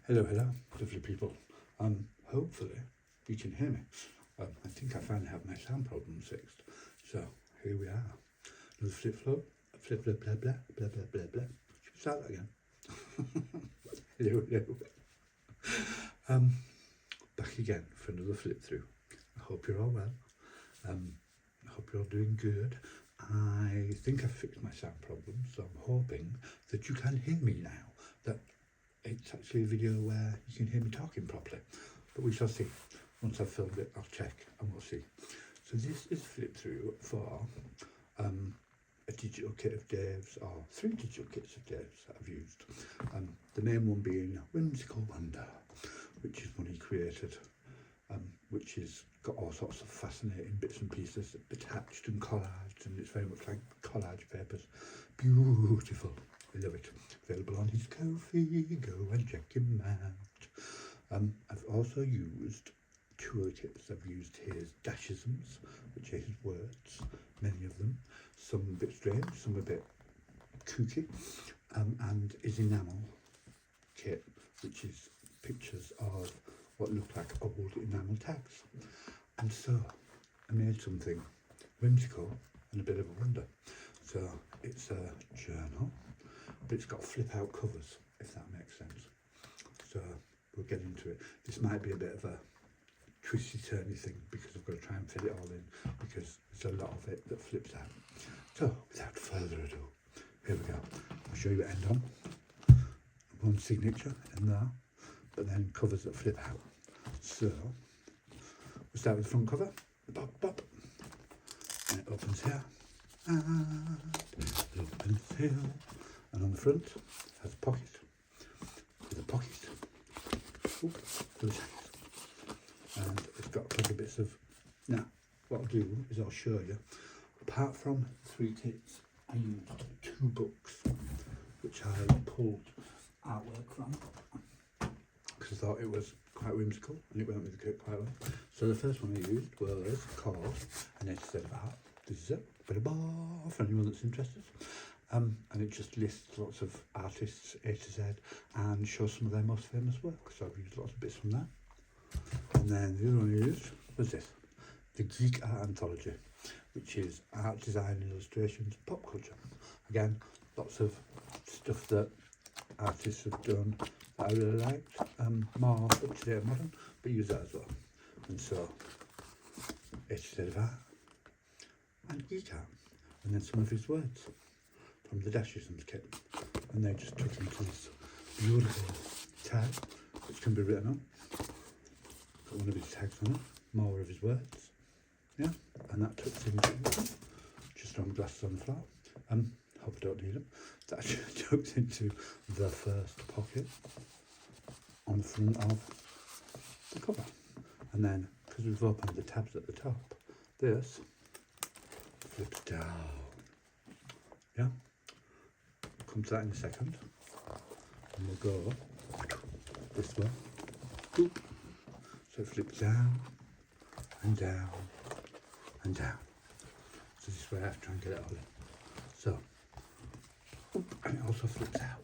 Hello, lovely people. Hopefully you can hear me. I think I finally have my sound problem fixed. So here we are. Another flip, blah, blah, blah, blah, blah, blah, blah, blah. Should we start that again? hello. Back again for another flip through. I hope you're all well. I hope you're all doing good. I think I've fixed my sound problem, so I'm hoping that you can hear me now. That it's actually a video where you can hear me talking properly, but we shall see. Once I've filmed it, I'll check and we'll see. So this is flip through for a digital kit of Dave's, or 3 digital kits of Dave's that I've used. The main one being Whimsical Wonder, which is one he created, which has got all sorts of fascinating bits and pieces attached and collaged, and it's very much like collage papers. Beautiful. I love it. Available on his Ko-fi, go and check him out. I've also used 2 other kits. I've used his dashisms, which are his words, many of them. Some a bit strange, some a bit kooky, and his enamel kit, which is pictures of what look like old enamel tags. And so I made something whimsical and a bit of a wonder. So it's a journal, but it's got flip out covers, if that makes sense. So we'll get into it. This might be a bit of a twisty turny thing because I've got to try and fit it all in, because there's a lot of it that flips out. So without further ado, here we go. I'll show you the end on. One signature in there, but then covers that flip out. So we'll start with the front cover. Bop, bop. And it opens here. And it opens here. And on the front has a pocket. With a pocket. Oop, for the tags. And it's got a couple of bits of. Now, what I'll do is I'll show you. Apart from 3 kits, I used 2 books, which I pulled artwork from, because I thought it was quite whimsical and it went with the kit quite well. So the first one I used was called An Edited Art. This is it, bit of bar for anyone that's interested. And it just lists lots of artists A to Z and shows some of their most famous work. So I've used lots of bits from that. And then the other one I used was this, the Geek Art Anthology, which is art, design, illustrations, pop culture. Again, lots of stuff that artists have done that I really liked, more up to date modern, but use that as well. And so, Edited Art and Geek Art, and then some of his words from the Dashisms kit, and they just took into this beautiful tag, which can be written on. Got one of his tags on it, more of his words, yeah, and that tucks into just on glasses on the floor. Hope I don't need them. That tucks into the first pocket on the front of the cover, and then because we've opened the tabs at the top, this flips down. Yeah, we'll come to that in a second, and we'll go this way. Boop. So it flips down and down and down. So this way I have to try and get it all in. So, and it also flips out.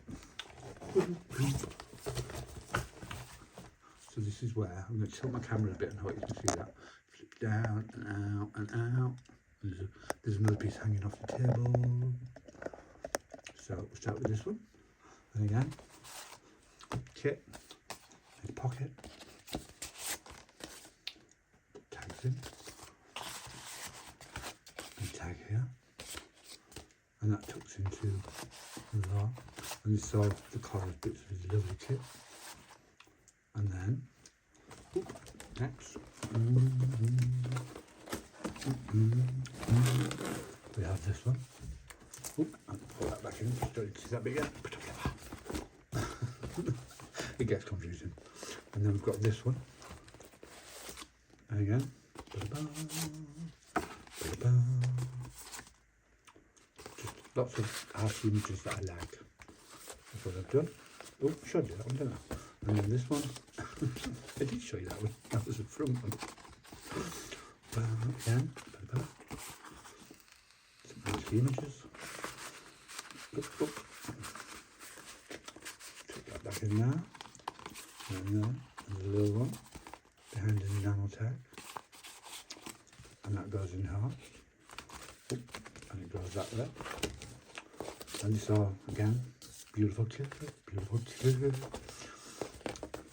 So this is where I'm going to tilt my camera a bit and hope you can see that. Flip down and out and out. And there's another piece hanging off the table. So we'll start with this one. And again, kit, in the pocket. Tags in. And tag here. And that tucks into the lot. And this is all the coloured bits of his lovely kit. And then, next, we have this one. I'll pull that back in, just don't see that bit yet. It gets confusing. And then we've got this one. And again, just lots of art images that I like. That's what I've done. Oh, showed you that one, didn't I? And then this one, I did show you that one, that was the front one. Again, some nice images. Take that back in there. And then there's a little one behind an enamel tag, and that goes in half. And it goes that way. And this all again, beautiful clip,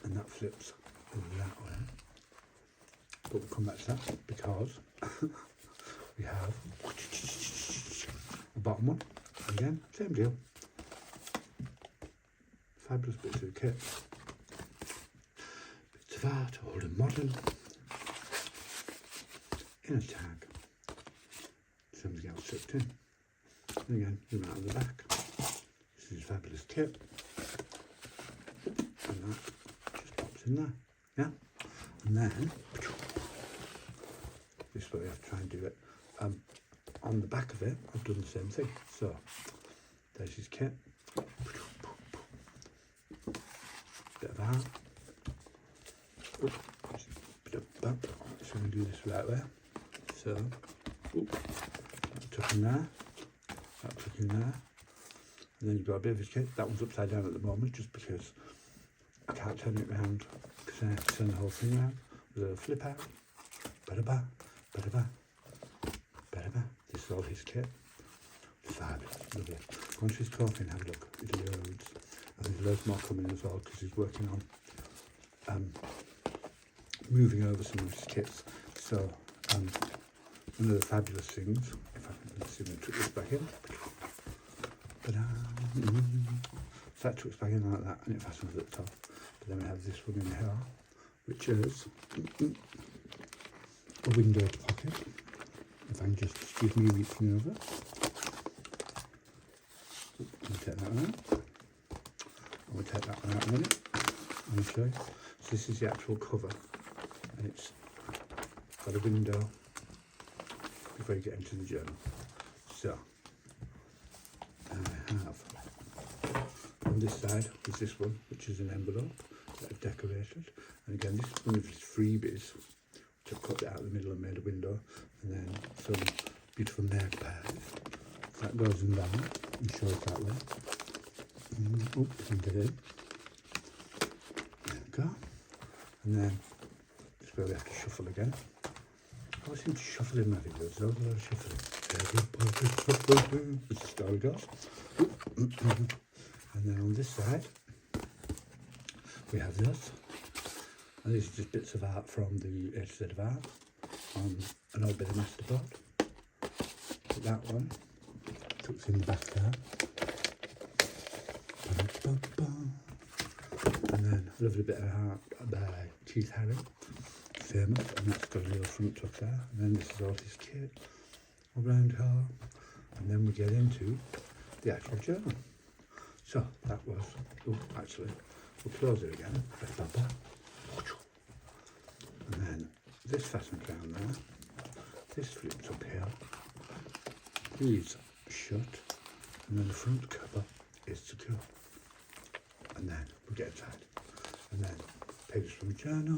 and that flips that way. But we'll come back to that because we have a bottom one. Again, same deal. Fabulous bits of the kit. Bits of art, old and modern. In a tag. Something else tucked in. And again, zoom out of the back. This is a fabulous kit. And that just pops in there. Yeah? And then, this is where we have to try and do it. On the back of it, I've done the same thing. So, there's his kit. Bit of art. Bit of bump. So I'm going to do this right way. So, that tuck in there. That tuck in there. And then you've got a bit of his kit. That one's upside down at the moment just because I can't turn it around because I have to turn the whole thing around with a flip out. Ba-da-ba, ba-da-ba, ba-da-ba. This is all his kit. Fabulous, lovely. Go onto his coffee and have a look. There's loads. And there's loads more coming as well because he's working on moving over some of his kits. So one of the fabulous things, if I can see me tuck this back in. So that tucks back in like that and it fastens at the top. But then we have this one in here, which is a window pocket. If I can just excuse me reaching over. I'll take that one out. I'll take that one out in a minute. I'll show you. So this is the actual cover, and it's got a window before you get into the journal. So I have on this side is this one, which is an envelope that I've decorated, and again this is one of his freebies. So I've cut it out in the middle and made a window, and then some beautiful magpies. So that goes in there and shows that way. And get in. There we go. And then this is where we have to shuffle again. I always seem to shuffle in my videos, though, but I shuffle. As the story goes. And then on this side, we have this. And these are just bits of art from the A to Z of art on an old bit of masterboard. But that one tucks in the back there. And then a lovely bit of art by Keith Haring, famous, and that's got a little front tuck there. And then this is all his kit around her. And then we get into the actual journal. So that was, actually, we'll close it again. And then this fastens down there. This flips up here. These shut. And then the front cover is secure. And then we get inside. And then pages from a journal.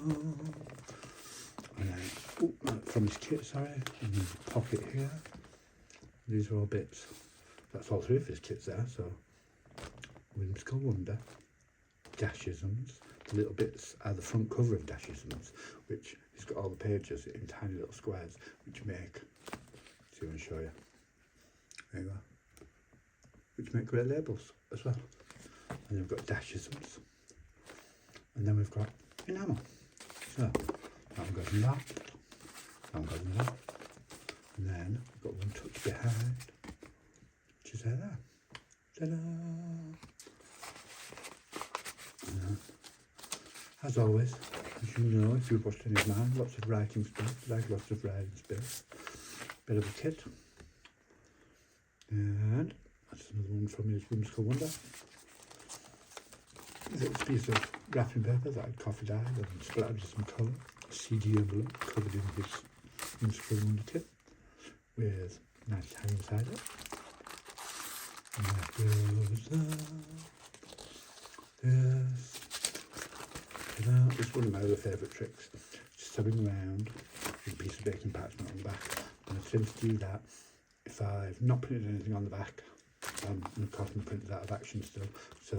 And then from his kit, sorry. And there's a pocket here. These are all bits. That's all three of his kits there. So Whimsical Wonder, Dashisms. The little bits are the front cover of Dashisms, which has got all the pages in tiny little squares, which make, see, I'm going to show you. There you go. Which make great labels as well. And then we've got Dashisms. And then we've got enamel. So that one goes in that. That one goes in that. And then we've got one tucked behind, which is there. Ta-da! As always, as you know, if you've watched any of mine, lots of writing space, like lots of writing space. Bit of a kit. And that's another one from his Whimsical Wonder. It's a piece of wrapping paper that I'd coffee dyed and splattered with some colour. A CD envelope covered in his Whimsical Wonder kit with nice tag inside it. And that goes there. Yes. It's one of my other favourite tricks. Just having around with a piece of baking parchment on the back. And I tend to do that if I've not printed anything on the back. And the cotton print is out of action still. So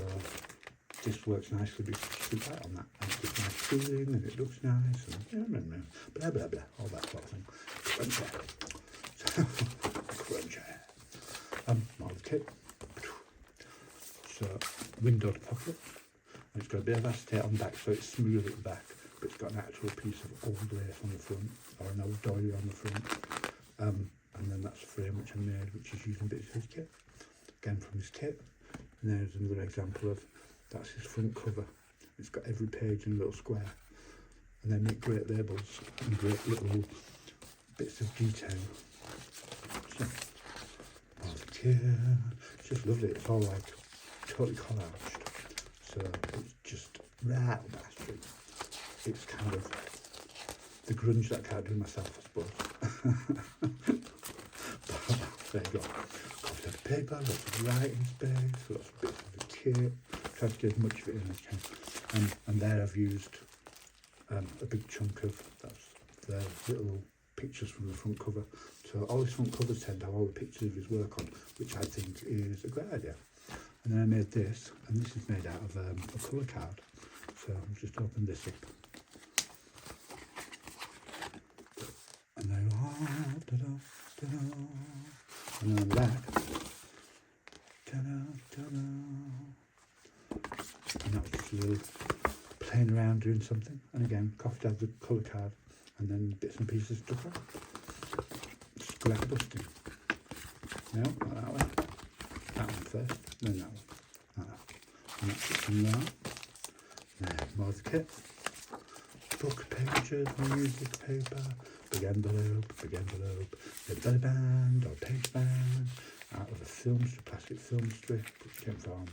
this works nicely because you shoot that on that. And with nice feeling and it looks nice and blah blah blah, all that sort of thing. Cruncher. Cruncher. More of the kit. So windowed pocket. And it's got a bit of acetate on the back so it's smooth at the back, but it's got an actual piece of old lace on the front, or an old doily on the front. And then that's a frame which I made, which is using bits of his kit. Again from his kit. And there's another example of, that's his front cover. It's got every page in a little square. And they make great labels and great little bits of detail. So, all the kit. It's just lovely. It's all like totally collaged. So it's just right up my street. It's kind of the grunge that I can't do myself, I suppose. There you go. Coffee out of paper, lots of writing space, lots of bits of the kit. Try to get as much of it in as I can. And there I've used a big chunk of, that's the little pictures from the front cover. So all his front covers tend to have all the pictures of his work on, which I think is a great idea. And then I made this, and this is made out of a colour card. So I'll just open this up. And there you are, ta-da, ta-da. And then on the back, ta-da, ta-da. And that was just a little playing around doing something. And again, coughed out the colour card, and then bits and pieces stuck on. Scrap busting. No, not that one. That one first, then that one. Like that. And that's it from there. Now, more of the kit. Book pages, music paper, big envelope, a belly band or page band, out of a film strip, plastic film strip, which came from,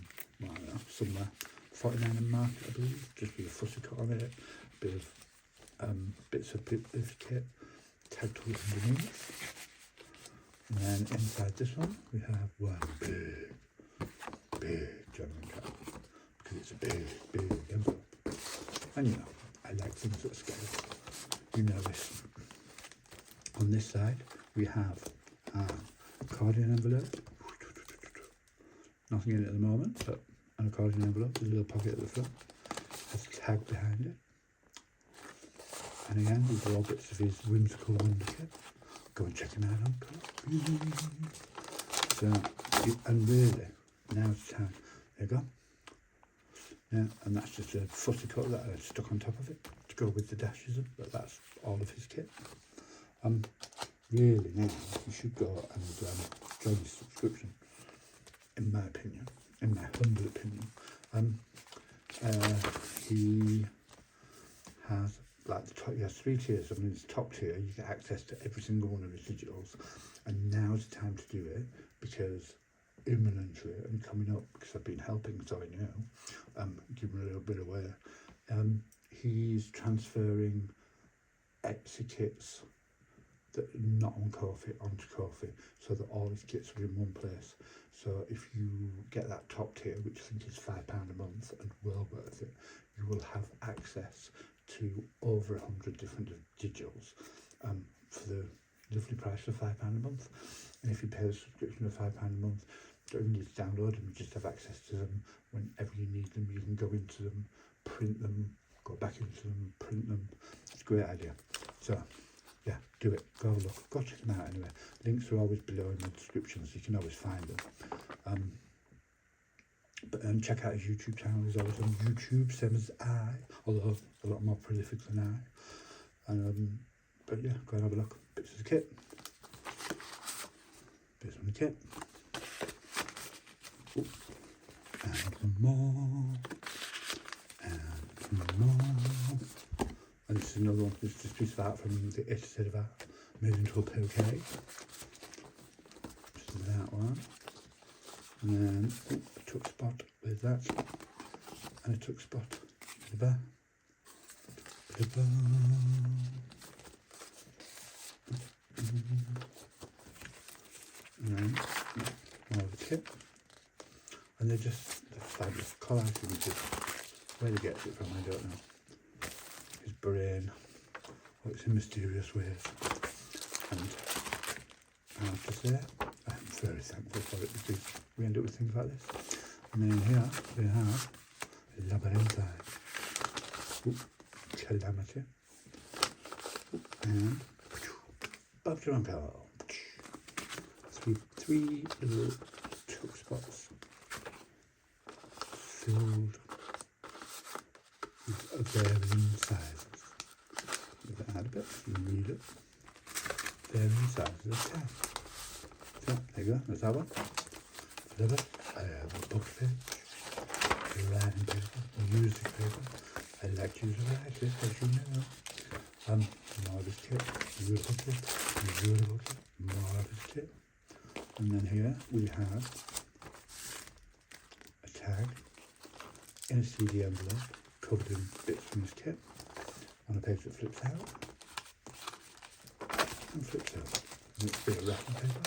I don't know, somewhere, 49 in Market, I believe, just with a fussy cut on it, a bit of bits of kit, tagged to it underneath. And then inside this one, we have one big gentleman card, because it's a big envelope. And you know, I like things that scale. You know this. On this side, we have an accordion envelope. Nothing in it at the moment, but an accordion envelope with a little pocket at the front. Has a tag behind it. And again, these are all bits of his whimsical wonder kit. Go and check him out on Cori. So, and really, now it's time. There you go. Yeah, and that's just a fussy cut that I stuck on top of it to go with the dashes, but that's all of his kit. Really now, you should go and join his subscription, in my opinion, in my humble opinion. He has, like, the top, he has 3 tiers. I mean, his top tier, you get access to every single one of his digitals, and now's the time to do it, because imminently and coming up, because I've been helping, so I know, giving a little bit away, he's transferring Etsy kits that are not on Ko-fi onto Ko-fi, so that all his kits are in one place. So if you get that top tier, which I think is £5 a month and well worth it, you will have access to over 100 different digitals for the lovely price of £5 a month. And if you pay the subscription of £5 a month, you don't need to download them, you just have access to them whenever you need them. You can go into them, print them, go back into them, print them. It's a great idea. So yeah, do it. Go have a look. Go check them out anyway. Links are always below in the description, so you can always find them. But check out his YouTube channel. He's always on YouTube, same as I, although a lot more prolific than I. But yeah, go and have a look. Bits of the kit. Bits on the kit. Ooh. And some more. And some more. And this is another one. This is just a piece of art from the edited of art, made into a bouquet. Just that one. And then I took spot with that, and I took spot with the bar. And then more of the kit. And they're fabulous collage images. Where he gets it from, I don't know. His brain works in mysterious ways. And I have to say, I'm very thankful for it, because we end up with things like this. And then here we have Labyrinth. calamity. And up to uncle. Three little choke spots filled with varying sizes. We've add a bit, you read it. Varying sizes of tab. So there you go, there's that one. Flip it. I have a book page, writing paper, music paper. I like to use a variety, as you know. Marvelous kit, beautiful kit, beautiful kit, marvelous kit. And then here we have a tag in a CD envelope covered in bits from this kit on a page that flips out and flips out. And it's a bit of wrapping paper,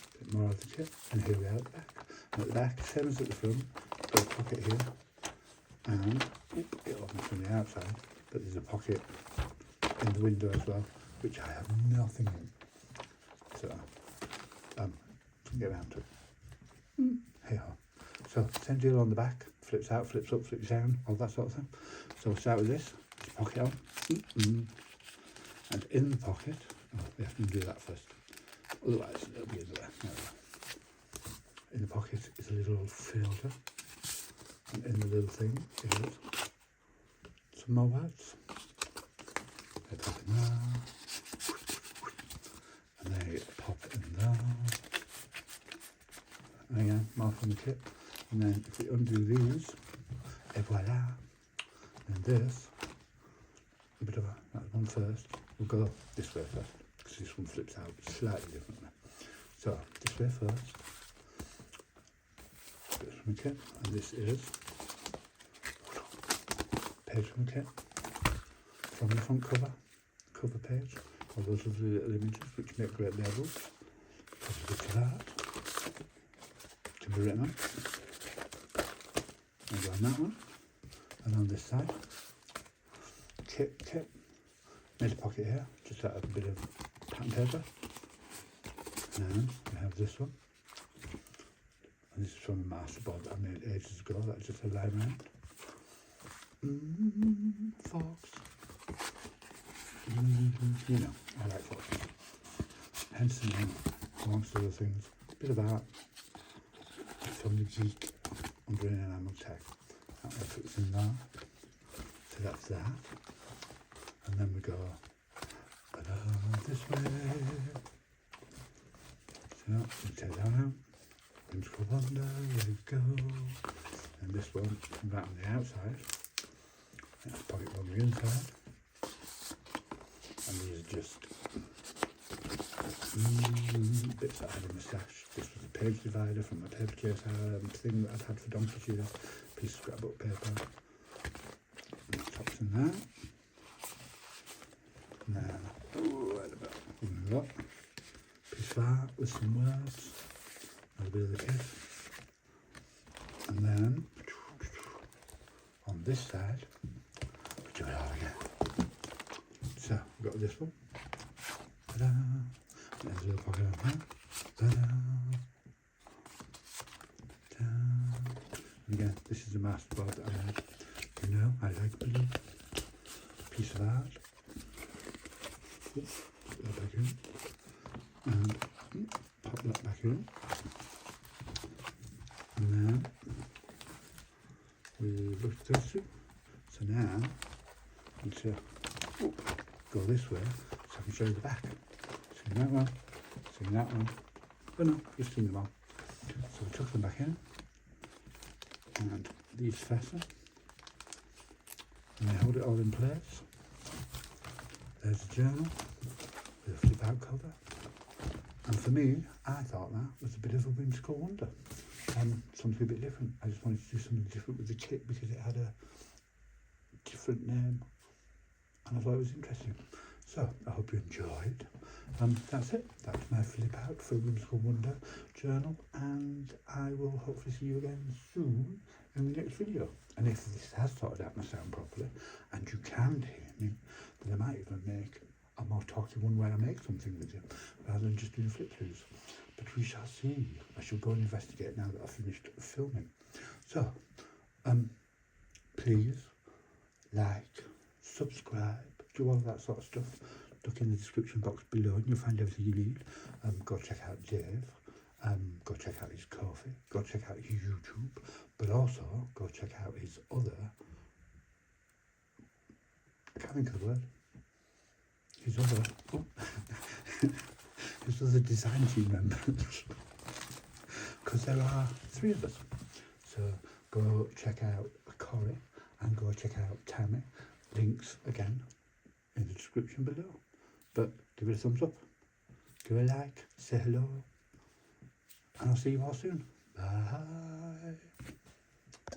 a bit more of the kit, and here we are at the back. And at the back, same as at the front, got a pocket here, and it opens from the outside, but there's a pocket in the window as well, which I have nothing in. So, can get around to it. Here. So, same deal on the back, flips out, flips up, flips down, all that sort of thing. So we'll start with this, pocket on, and in the pocket, we have to do that first, otherwise it'll be in the way. In the pocket is a little filter, and in the little thing is some more words. They pop in there, and they pop in there. And again, more from the kit. And then if we undo these, et voila. And this, a bit of that one first. We'll go this way first, because this one flips out slightly differently. So, this way first. Bit from the kit, and this is page from the kit. From the front cover page, all those lovely little images which make great labels. Look at that. Can be written on. And go on that one. And on this side, kit. Made a pocket here, just out of a bit of pattern paper. And we have this one. And this is from a masterboard that I made ages ago, that's just a line round. Fox. You know, I like foxes. Hence the name, amongst other things. A bit of art from the geek under an enamel tag. That one fits in there. So that's that. And then we go this way. So we take that out. Whimsical wonder, there we go. And this one comes out on the outside. Let's pocket on the inside. And these are just bits that I had in my stash. This was a page divider from my paper case thing that I've had for donkey's years. Piece of scrapbook paper. And the top's in there. Now, right about that. Piece of art with some words. A bit of the kit. And then on this side, we do it all again. So we've got this one. Ta-da! There's a little pocket on here. Ta-da! Ta-da! And again, this is a masterboard that I made. You know, I like blue. Piece of art. Oops, put that back in. And pop that back in. And then we look at those two. So now, let's go this way so I can show you the back. Seeing that one, seeing that one. Oh no, just seeing them all. So we tuck them back in, and these fasten, and they hold it all in place. There's the journal with a flip out cover. And for me, I thought that was a bit of a whimsical wonder. Something a bit different. I just wanted to do something different with the kit because it had a different name and I thought it was interesting. So I hope you enjoyed. That's it. That's my flip out for Whimsical Wonder journal, and I will hopefully see you again soon in the next video. And if this has sorted out my sound properly and you can hear me, then I might even make a more talky one where I make something with you rather than just doing flip throughs. But we shall see. I shall go and investigate now that I've finished filming. So, please like, subscribe, do all that sort of stuff. Look in the description box below and you'll find everything you need. Go check out Dave. Go check out his coffee. Go check out his YouTube. But also go check out his other, I can't think of the word. His other design team members. Because there are 3 of us. So go check out Cori and go check out Tammy. Links again in the description below. But give it a thumbs up, give it a like, say hello, and I'll see you all soon. Bye.